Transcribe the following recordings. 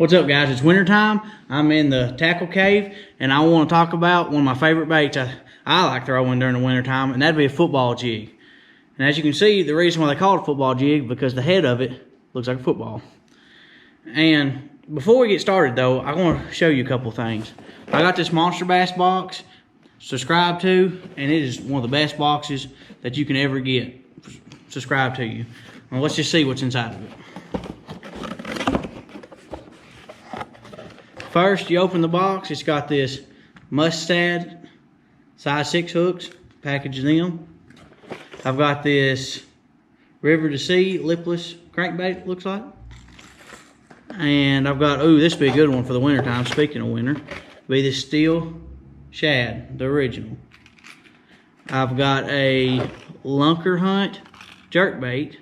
What's up, guys? It's wintertime. I'm in the tackle cave, and I want to talk about one of my favorite baits I like throwing during the wintertime, and that'd be a football jig. And as you can see, the reason why they call it a football jig because the head of it looks like a football. And before we get started, though, I want to show you a couple things. I got this Monster Bass box subscribed to, and it is one of the best boxes that you can ever get subscribed to you. Well, let's just see what's inside of it. First, you open the box. It's got this Mustad size 6 hooks, package of them. I've got this River to Sea lipless crankbait, looks like. And I've got, ooh, this would be a good one for the winter time. Speaking of winter, be this Steel Shad, the original. I've got a Lunker Hunt jerkbait.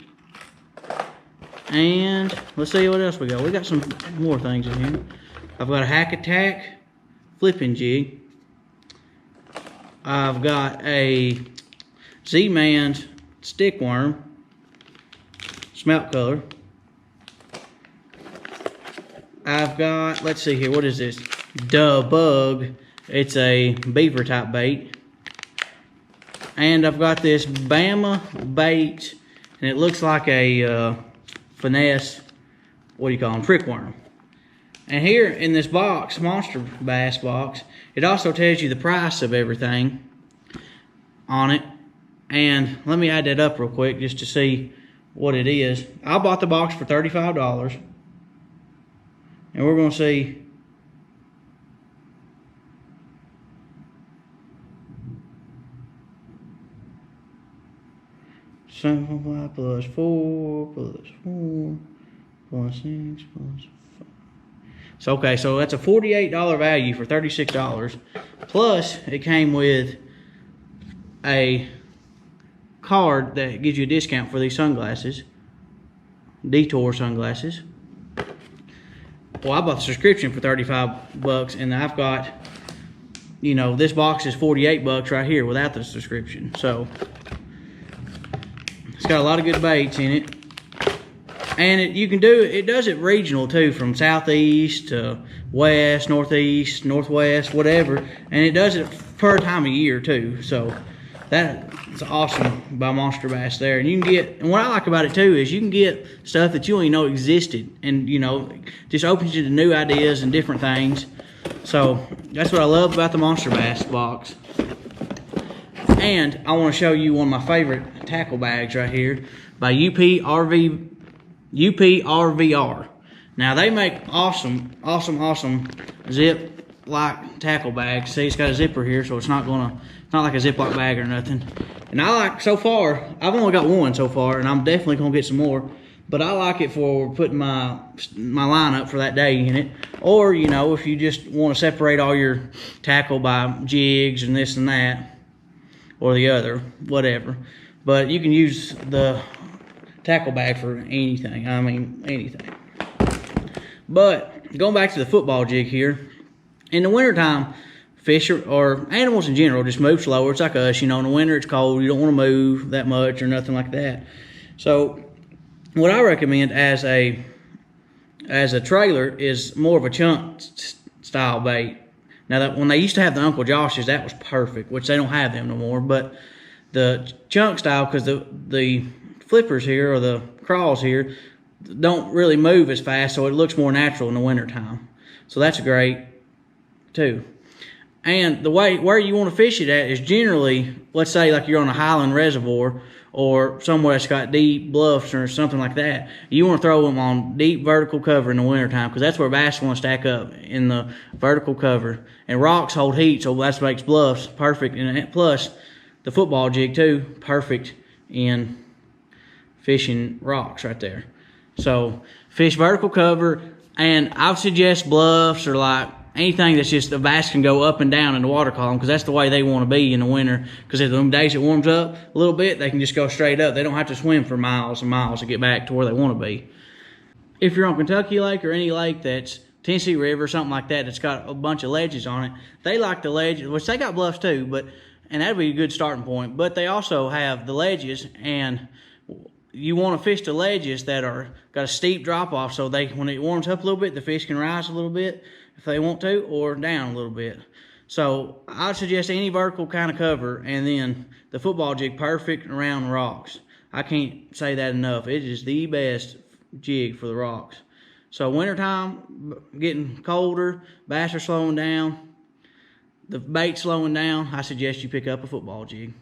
And let's see what else we got. We got some more things in here. I've got a Hack Attack flipping jig. I've got a Z-Man's stick worm, smelt color. I've got, let's see here, what is this? Duh Bug. It's a beaver type bait. And I've got this Bama bait, and it looks like a finesse, what do you call them, prick worm. And here in this box, Monster Bass box, it also tells you the price of everything on it. And let me add that up real quick just to see what it is. I bought the box for $35. And we're going to see +5 plus 4 plus 4 plus 6 plus 5. So, okay, so that's a $48 value for $36. Plus, it came with a card that gives you a discount for these sunglasses. Detour sunglasses. Well, I bought the subscription for $35, and I've got, you know, this box is $48 right here without the subscription. So, it's got a lot of good baits in it. And it does it regional too, from southeast to west, northeast, northwest, whatever. And it does it per time of year too. So that's awesome by Monster Bass there. And you can get, and what I like about it too is you can get stuff that you don't even know existed, and you know, just opens you to new ideas and different things. So that's what I love about the Monster Bass box. And I want to show you one of my favorite tackle bags right here by UPRVR. Now they make awesome zip-like tackle bags. See, it's got a zipper here, so it's not like a Ziploc bag or nothing. And I like, so far, I've only got one so far, and I'm definitely gonna get some more. But I like it for putting my lineup for that day in it. Or, you know, if you just want to separate all your tackle by jigs and this and that, or the other, whatever. But you can use the tackle bag for anything. I mean, anything. But going back to the football jig here, in the wintertime, fish or animals in general just move slower. It's like us, you know, in the winter it's cold, you don't want to move that much or nothing like that. So what I recommend as a trailer is more of a chunk style bait. Now, that when they used to have the Uncle Josh's, that was perfect, which they don't have them no more. But the chunk style, because the flippers here, or the crawls here, don't really move as fast, so it looks more natural in the wintertime. So that's great, too. And the way, where you want to fish it at is generally, let's say like you're on a highland reservoir, or somewhere that's got deep bluffs or something like that. You want to throw them on deep vertical cover in the wintertime, because that's where bass want to stack up, in the vertical cover. And rocks hold heat, so that makes bluffs perfect. And plus, the football jig too, perfect in fishing rocks right there. So fish vertical cover, and I would suggest bluffs or like anything that's just the bass can go up and down in the water column, because that's the way they want to be in the winter. Because if them days it warms up a little bit, they can just go straight up. They don't have to swim for miles and miles to get back to where they want to be. If you're on Kentucky Lake or any lake that's Tennessee River, something like that, that's got a bunch of ledges on it, they like the ledges, which they got bluffs too, and that'd be a good starting point. But they also have the ledges, and you want to fish the ledges that are got a steep drop off, so when it warms up a little bit, the fish can rise a little bit if they want to, or down a little bit. So I'd suggest any vertical kind of cover, and then the football jig, perfect around rocks. I can't say that enough. It is the best jig for the rocks. So wintertime, getting colder, bass are slowing down, the bait's slowing down, I suggest you pick up a football jig.